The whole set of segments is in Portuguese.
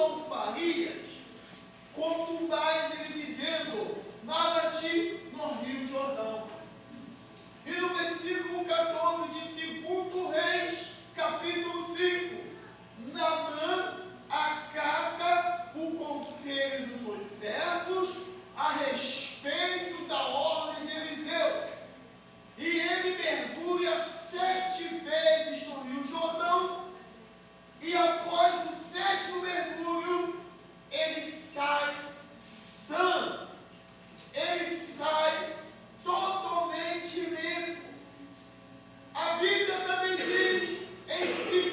não farias? Conturbais, ele dizendo, nada-te no Rio Jordão. E no versículo 14 de 2 Reis, capítulo 5, Naamã acata o conselho dos seus servos a respeito da ordem de Eliseu. E ele mergulha 7 vezes no Rio Jordão, e após o 7º mergulho, ele sai sã, ele sai totalmente limpo. A Bíblia também diz, em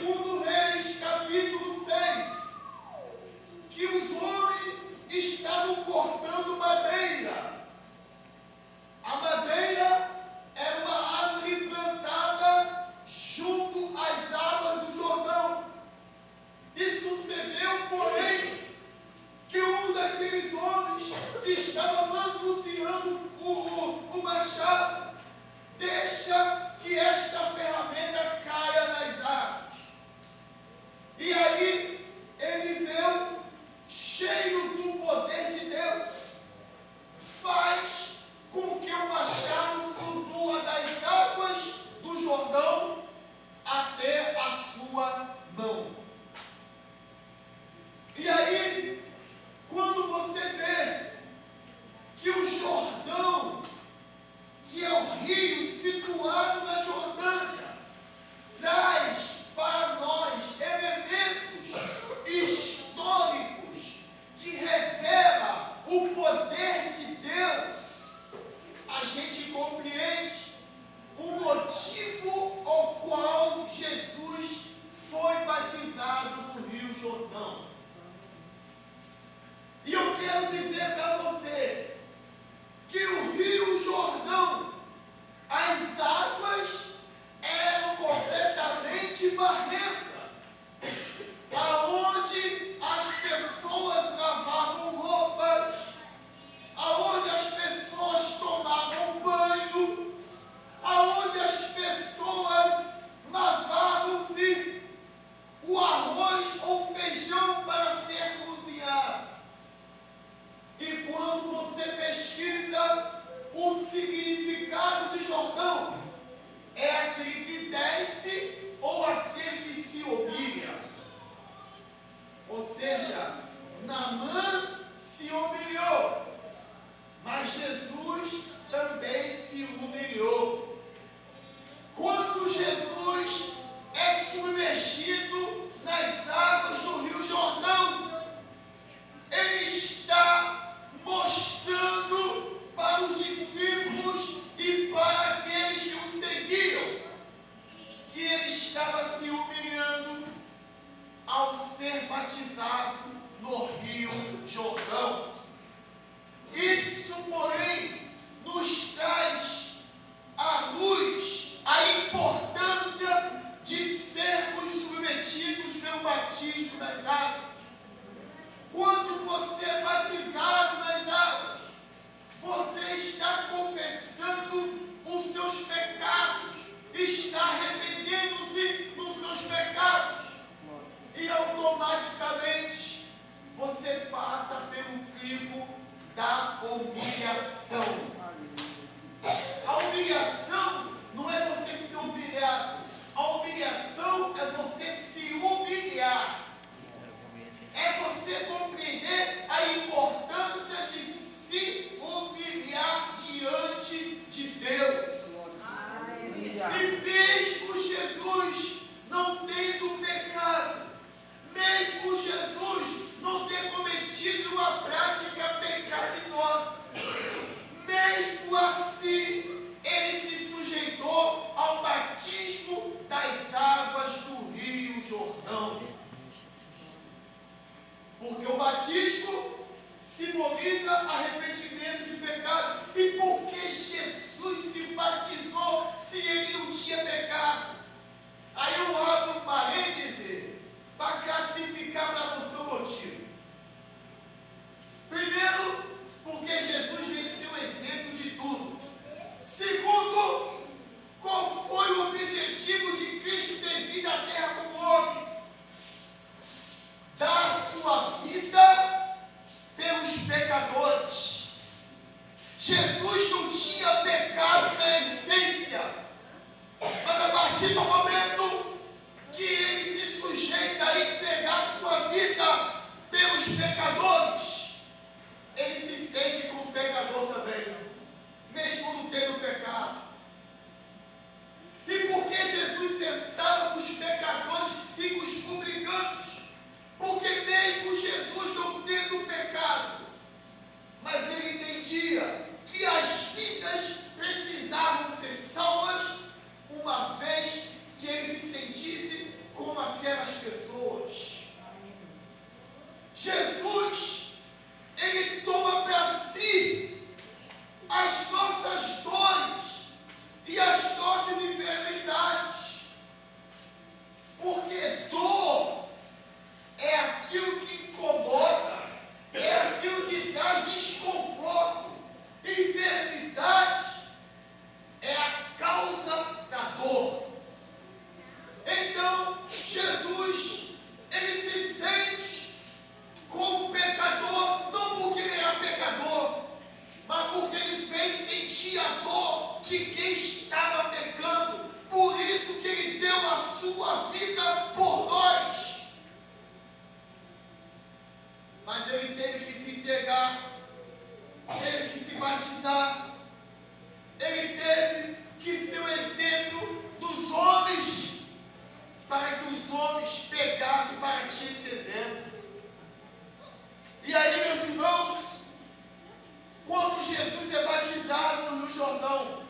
2 Reis, capítulo 6, que os homens estavam cortando madeira. A madeira era uma árvore plantada junto às águas do Jordão. E sucedeu, porém, que um daqueles homens que estava manuseando o machado deixa que esta ferramenta caia nas águas. E aí, Eliseu, cheio do poder de Deus, faz com que o machado flua das águas do Jordão até a sua mão. E aí, quando você vê que o Jordão, que é o rio situado na Jordânia, traz para nós elementos históricos que revelam o poder de Deus, a gente compreende o motivo ao qual Jesus foi batizado no Rio Jordão. E eu quero dizer para você que o Rio Jordão, as águas eram completamente barrentas, aonde as pessoas lavavam roupas, aonde as pessoas tomavam banho, aonde as pessoas lavavam-se o arroz ou feijão para ser cozinhado. E quando você pesquisa o significado de Jordão, é aquele que desce ou aquele que se humilha. Ou seja, Naamã se humilhou, mas Jesus também se humilhou. Quando Jesus é submergido nas águas do Rio Jordão, ele está mostrando para os discípulos e para aqueles que o seguiam que ele estava se humilhando ao ser batizado no Rio Jordão. Isso, porém, nos traz à luz a importância de sermos submetidos pelo batismo nas águas. Quando você é batizado nas águas, você está confessando os seus pecados, está arrependendo-se dos seus pecados, e automaticamente você passa pelo crivo da humilhação. A humilhação não é você ser humilhado, a humilhação é você se humilhar. É você compreender a importância de se humilhar diante de Deus. vida por nós. Mas ele teve que se entregar, teve que se batizar, ele teve que ser o exemplo dos homens, para que os homens pegassem para ti esse exemplo. E aí, meus irmãos, quando Jesus é batizado no Rio Jordão,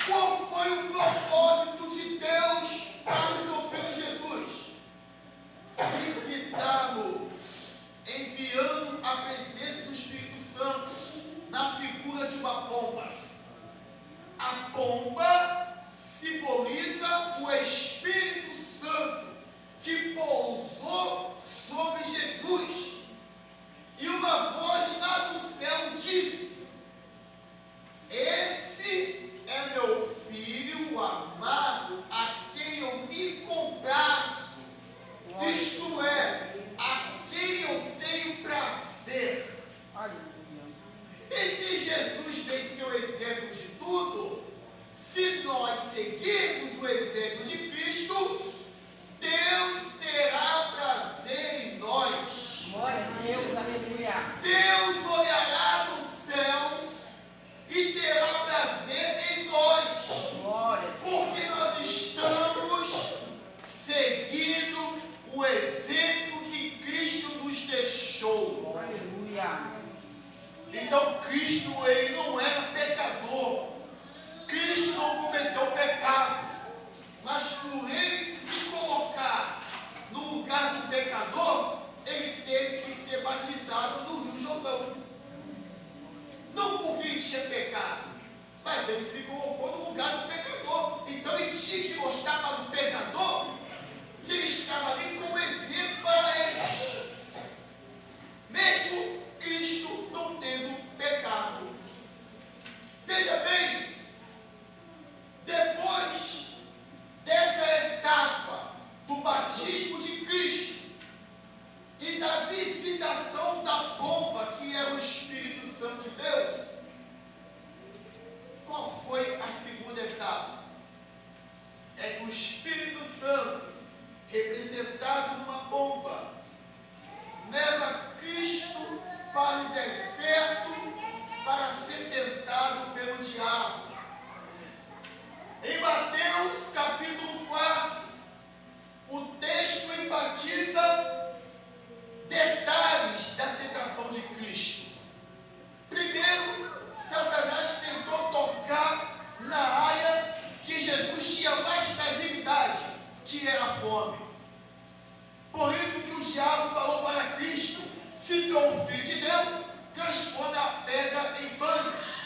qual foi o propósito de Deus para o seu filho Jesus? Visitá-lo, enviando a presença do Espírito Santo na figura de uma pomba. A pomba simboliza o Espírito Santo que pousou sobre Jesus. E uma voz lá do céu disse: esse é meu filho amado, a quem eu me comprazo, isto é, a quem eu tenho prazer. E se Jesus tem seu exemplo de tudo, se nós seguirmos o exemplo de Cristo, Deus terá prazer em nós. Glória a Deus, aleluia. Deus olhará dos céus e terá prazer em nós. Glória. Porque nós estamos seguindo o exemplo que Cristo nos deixou. Aleluia. Então Cristo, ele não era pecador. Cristo não cometeu pecado. Mas por ele se colocar no lugar do pecador, ele teve que ser batizado no Rio Jordão. Não porque ele tinha pecado, mas ele se colocou no lugar do pecador. Então ele tinha que mostrar para o pecador que ele estava ali como exemplo para eles. Mesmo Cristo não tendo pecado. Veja bem, depois dessa etapa do batismo de Cristo e da visitação da pomba, que era o Espírito Santo de Deus, qual foi a segunda etapa? É que o Espírito Santo, representado numa pomba, leva Cristo para o deserto para ser tentado pelo diabo. Em Mateus capítulo 4, o texto enfatiza detalhes da tentação de Cristo. Primeiro, Satanás tentou tocar na área que Jesus tinha mais fragilidade, que era a fome. Por isso que o diabo falou para Cristo: se tu é o Filho de Deus, transforma a pedra em pães.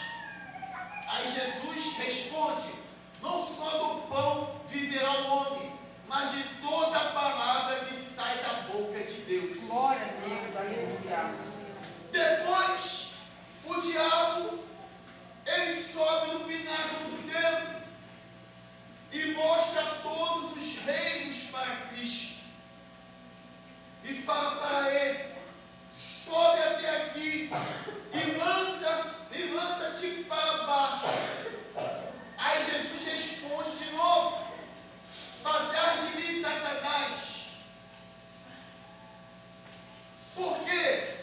Aí Jesus responde: não só do pão viverá o homem, mas de toda a palavra que sai da boca de Deus. Glória a Deus, aleluia. Depois, o diabo, ele sobe no pináculo do templo e mostra todos os reinos para Cristo. E fala para ele: sobe até aqui e lança-te para baixo. Aí Jesus responde de novo: para trás de mim, Satanás. Porque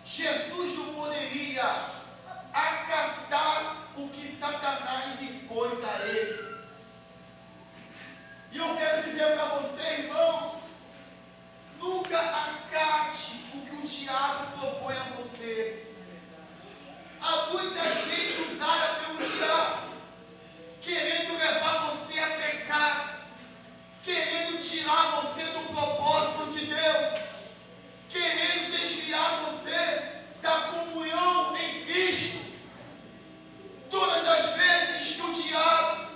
Jesus não poderia acatar o que Satanás impôs a ele. E eu quero dizer para você, irmãos, nunca acate o que o diabo propõe a você. Há muita gente usada pelo diabo, querendo levar você a pecar, querendo tirar você do propósito de Deus, querendo desviar você da comunhão em Cristo. Todas as vezes que o diabo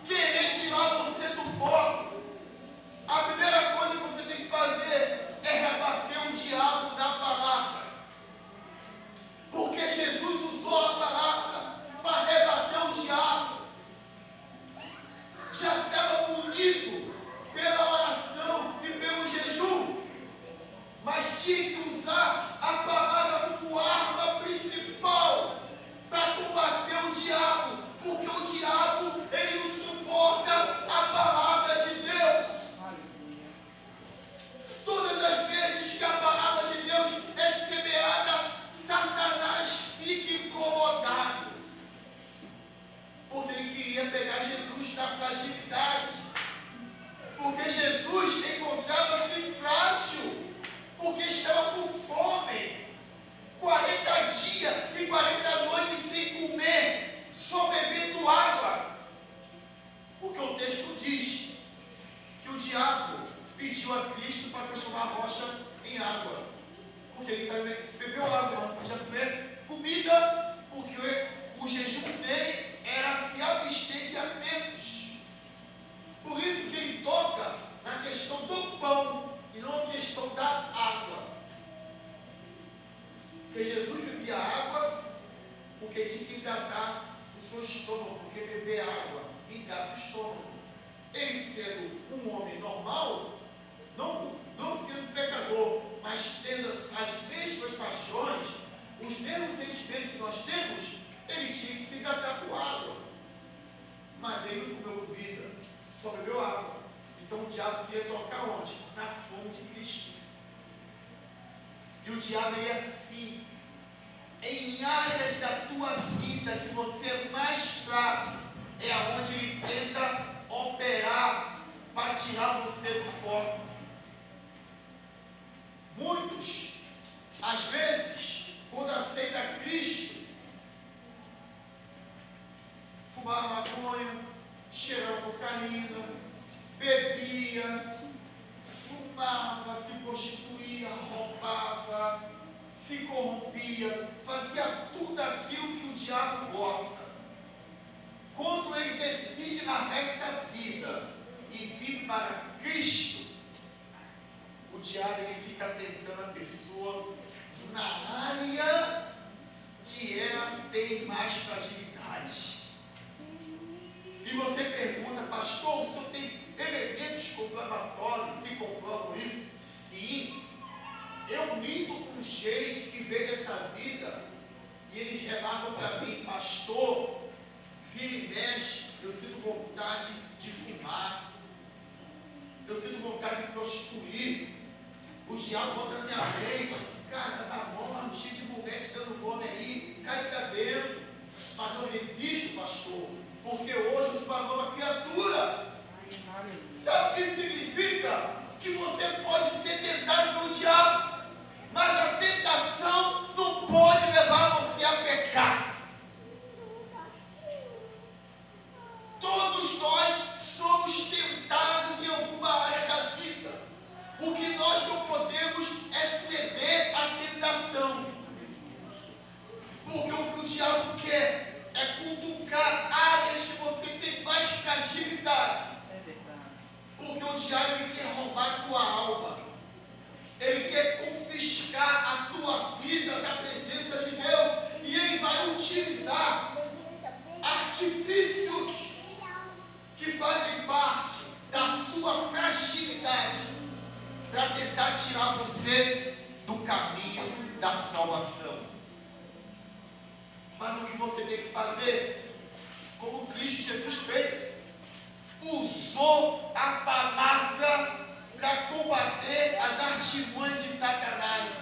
querer tirar você do foco, a primeira coisa que você tem que fazer é rebater o diabo da palavra. Porque Jesus usou a palavra para rebater o diabo. Já estava punido pela oração e pelo pediu a Cristo para transformar a rocha em água. Porque ele sabe, bebeu água, não podia comer comida, porque o jejum dele era se abster de alimentos. Por isso que ele toca na questão do pão e não na questão da água. Porque Jesus bebia água porque tinha que hidratar o seu estômago, porque beber água hidrata o estômago. Ele sendo um homem normal, não sendo pecador, mas tendo as mesmas paixões, os mesmos sentimentos que nós temos, ele tinha que se hidratar com água. Mas ele não comeu comida, só bebeu água. Então o diabo queria tocar onde? Na fome de Cristo. E o diabo é assim. Em áreas da tua vida que você é mais fraco, é aonde ele tenta operar para tirar você do foco. Muitos, às vezes, quando aceita Cristo, fumava maconha, cheirava cocaína, bebia, fumava, se prostituía, roubava, se corrompia, fazia tudo aquilo que o diabo gosta. Quando ele decide largar essa vida e vir para Cristo, o diabo ele fica tentando a pessoa na área que ela tem mais fragilidade. E você pergunta, pastor, o senhor tem elementos comprobatórios que comprovam isso? Sim. Eu lido com gente que veio dessa vida e eles relatam para mim, pastor, vira e mexe, eu sinto vontade de fumar, eu sinto vontade de prostituir, o diabo bota na minha mente, cara, tá morno, cheio de mulher te dando nome aí, cai pra dentro, mas eu resisto, pastor, porque hoje eu sou uma nova criatura. Sabe o que isso significa? Que você pode ser tentado pelo diabo, mas a tentação não pode levar você a pecar. Todos nós somos tentados em alguma área da vida. O que nós não podemos é ceder à tentação. Porque o que o diabo quer é cutucar áreas que você tem mais fragilidade. Porque o diabo ele quer roubar a tua alma. Ele quer confiscar a tua vida da presença de Deus. E ele vai utilizar artifícios que fazem parte da sua fragilidade para tentar tirar você do caminho da salvação. Mas o que você tem que fazer, como Cristo Jesus fez, usou a palavra para combater as artimanhas de Satanás.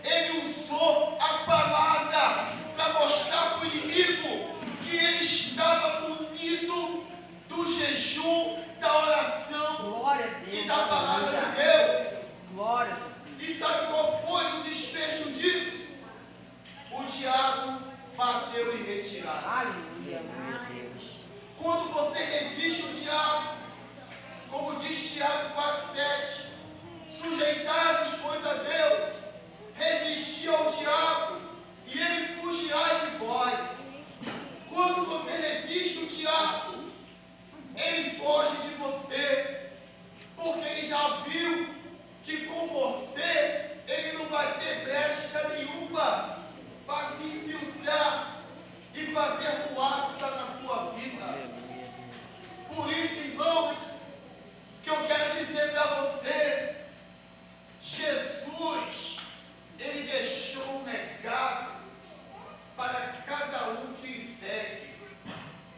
Ele usou a palavra para mostrar para o inimigo que ele estava unido do jejum, da oração e da palavra de Deus. Glória a Deus. E sabe qual foi o desfecho disso? O diabo bateu em retirada. Aleluia, meu Deus. Quando você resiste ao diabo, como diz Tiago 4,7, sujeitai-vos, pois, a Deus, resistir ao diabo, e ele fugirá de vós. Quando você resiste ao diabo, ele foge de você, porque ele já viu que com você, ele não vai ter brecha nenhuma para se infiltrar e fazer boatos na tua vida. Por isso, irmãos, que eu quero dizer para você, Jesus, ele deixou um legado para cada um que lhe segue.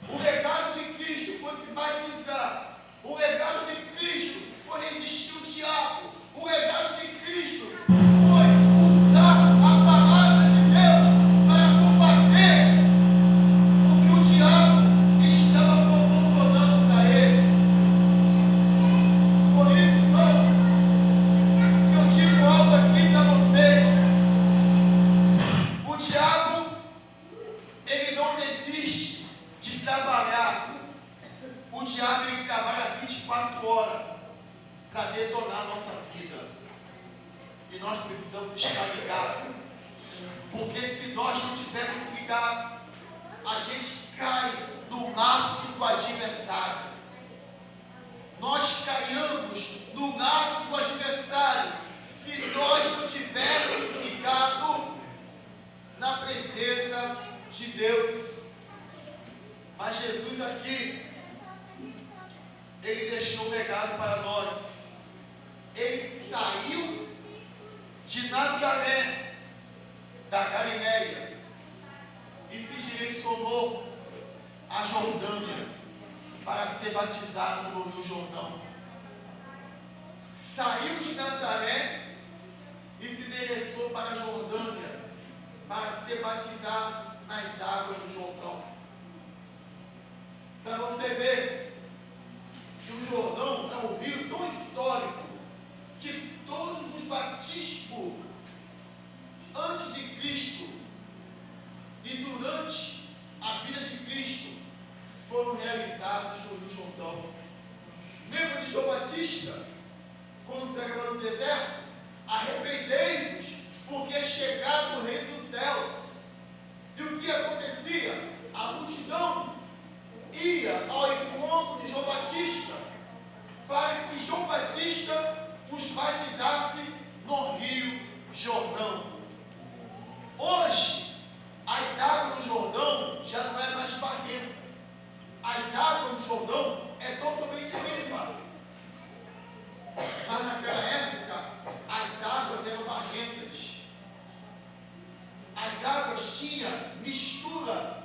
O legado de Cristo foi se batizar. O legado de Cristo foi resistir o diabo. O legado de Cristo foi usar a palavra de Deus para combater o que o diabo estava proporcionando para ele. Por isso, irmãos, eu digo algo aqui para vocês. O diabo, ele não desiste de trabalhar. O diabo, ele trabalha 24 horas. para detonar a nossa vida. E nós precisamos estar ligados. Porque se nós não tivermos ligados, a gente cai no laço do adversário. Nós caiamos no laço do adversário se nós não tivermos ligado na presença de Deus. Mas Jesus aqui, Ele deixou um legado para nós. Ele saiu de Nazaré, da Galiléia, e se direcionou a Jordânia para ser batizado no Rio Jordão. Saiu de Nazaré e se direcionou para a Jordânia para ser batizado nas águas do Jordão. Para você ver que o Jordão é um rio tão histórico que todos os batismos antes de Cristo e durante a vida de Cristo foram realizados no Rio Jordão. Lembra de João Batista, quando pregava no deserto? Arrependei-vos, porque é chegado o reino dos céus. E o que acontecia? A multidão ia ao encontro de João Batista, para que João Batista os batizasse no Rio Jordão. Hoje, as águas do Jordão já não é mais barrenta. As águas do Jordão é totalmente limpa. Mas naquela época, as águas eram barrentas. As águas tinham mistura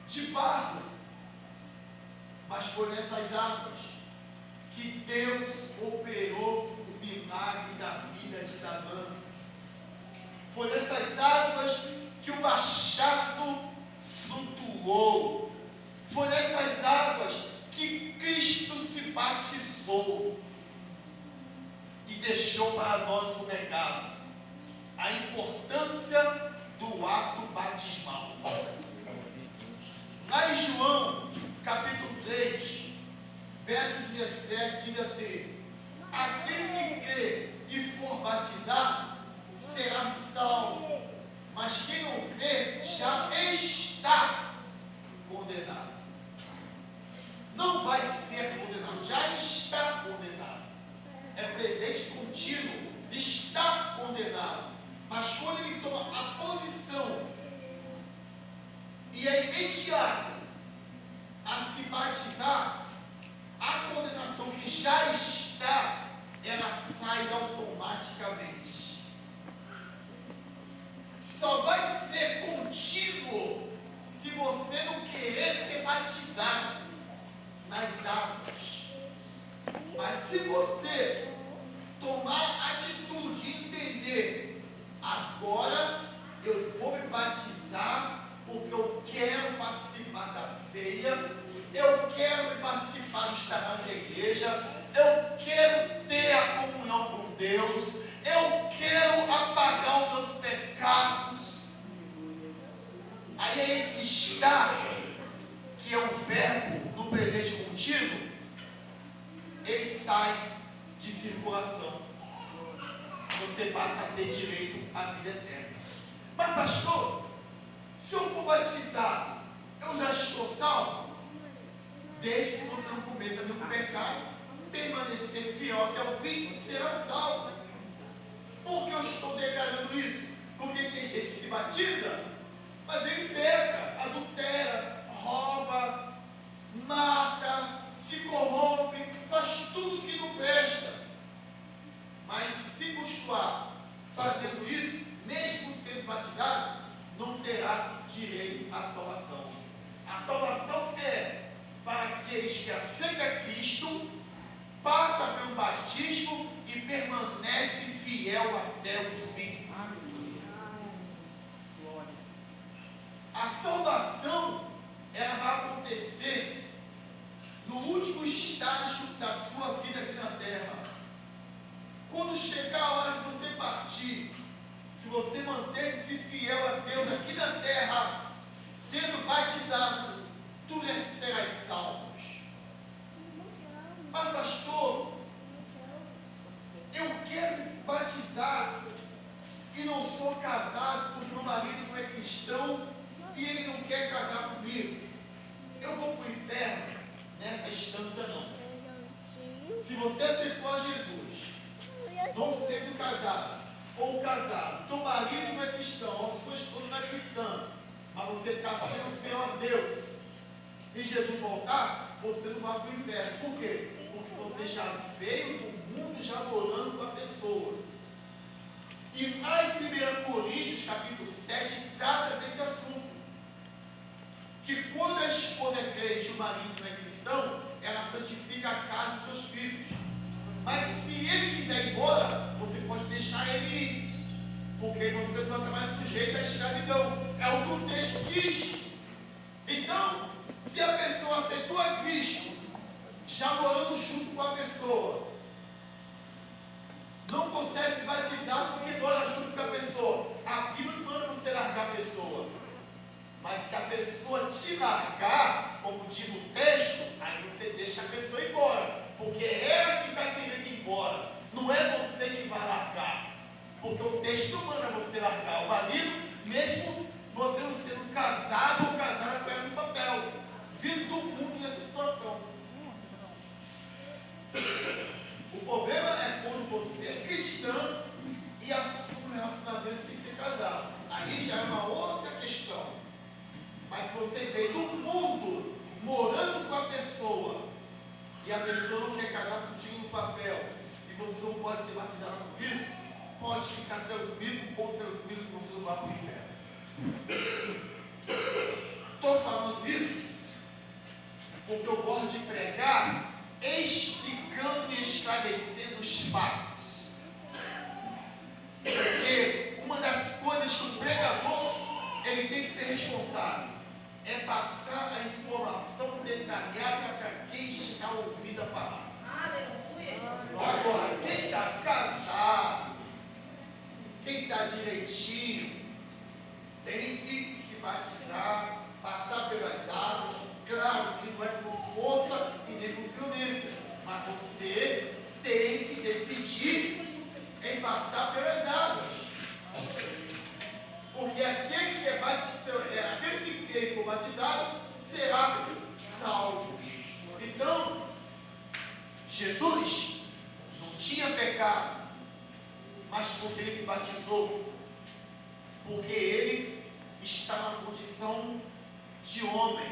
de barro. Mas foi nessas águas que Deus operou o milagre da vida de Naamã. Foi nessas águas que o machado flutuou. Foi nessas águas que Cristo se batizou e deixou para nós o legado, a importância do ato batismal. Lá em João, capítulo 3, verso 17, diz assim: aquele que crê e for batizado será salvo, mas quem não crê já está condenado. Não vai ser condenado, já está condenado. É presente contínuo, está condenado. Mas quando ele toma a posição e é imediato a se batizar, a condenação que já está, ela sai automaticamente. Só vai ser contínuo se você não querer ser batizado nas águas. Mas se você tomar atitude e entender, agora eu vou me batizar porque eu quero participar da ceia, eu quero me participar do estar na igreja, eu quero ter a comunhão com Deus, eu quero apagar os meus pecados. Aí é esse estar, que é o verbo no presente contínuo, ele sai de circulação. Você passa a ter direito à vida eterna. Mas pastor, se eu for batizado, eu já estou salvo? Desde que você não cometa nenhum pecado, permanecer fiel até o fim, será salvo. Por que eu estou declarando isso? Porque tem gente que se batiza, mas ele peca, adultera, rouba, mata, se corrompe, faz tudo que não presta. Mas se continuar fazendo isso, mesmo sendo batizado, não terá direito à salvação. A salvação é para aqueles que aceitam Cristo, passa pelo batismo e permanece fiel até o fim. A salvação, ela vai acontecer no último estágio da sua vida aqui na terra. Quando chegar a hora de você partir, se você manter-se fiel a Deus aqui na terra, sendo batizado, tu serás salvo. Mas pastor, Se você aceitou a Jesus, não sendo casado ou casado, teu marido não é cristão, ou sua esposa não é cristã, mas você está sendo fiel a Deus, e Jesus voltar, você não vai para o inferno. Por quê? Porque você já veio do mundo já morando com a pessoa. E lá em 1 Coríntios, capítulo 7, trata desse assunto. Que quando a esposa é crente e o marido não é cristão, ela santifica a casa e seus filhos. Mas se ele quiser ir embora, você pode deixar ele ir. Porque você não está mais sujeito à escravidão. É o que o texto diz. Então, se a pessoa aceitou a Cristo, já morando junto com a pessoa, não consegue se batizar porque mora junto com a pessoa, a Bíblia não manda você largar a pessoa. Mas se a pessoa te largar, como diz o texto, aí você deixa a pessoa ir embora. Porque é ela que está querendo ir embora. Não é você que vai largar. Porque o texto não manda você largar o marido, mesmo você não sendo casado ou casada com ela no papel. Vindo do mundo nessa situação. O problema é quando você é cristão e assume um relacionamento sem ser casado. Aí já é uma outra questão. Mas se você veio do mundo morando com a pessoa e a pessoa não quer casar contigo no papel e você não pode ser batizado por isso, pode ficar tranquilo ou tranquilo que você não vai para o inferno. Estou falando isso porque eu gosto de pregar explicando e esclarecendo os fatos. Porque uma das coisas que o pregador ele tem que ser responsável é passar a informação detalhada para quem está ouvindo a palavra. Agora, quem está casado, quem está direitinho, tem que se batizar, passar pelas águas. Claro que não é por força e nem por violência, mas você tem que decidir em passar pelas águas. Porque aquele que é batizado, aquele que crê e for batizado, será salvo. Então, Jesus não tinha pecado, mas porque ele se batizou, porque ele está na condição de homem,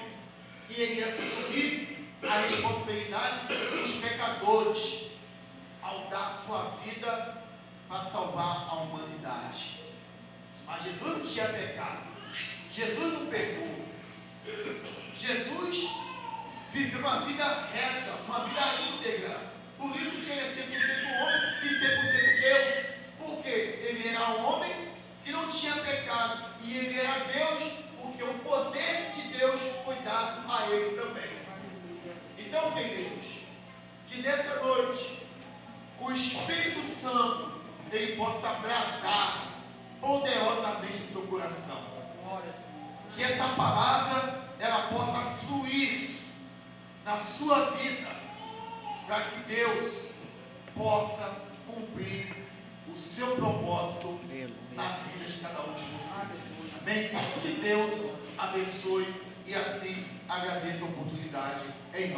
e ele ia assumir a responsabilidade dos pecadores, ao dar sua vida para salvar a humanidade. Mas Jesus não tinha pecado. Jesus não pecou. Jesus viveu uma vida reta, uma vida íntegra. Por isso que ele é 100% homem e 100% Deus. Porque ele era um homem que não tinha pecado. E ele era Deus, porque o poder de Deus foi dado a ele também. Então, queridos, que nessa noite, com o Espírito Santo, ele possa bradar poderosamente no seu coração. Que essa palavra ela possa fluir na sua vida, para que Deus possa cumprir o seu propósito na vida de cada um de vocês. Amém? Que Deus abençoe e assim agradeça a oportunidade em nome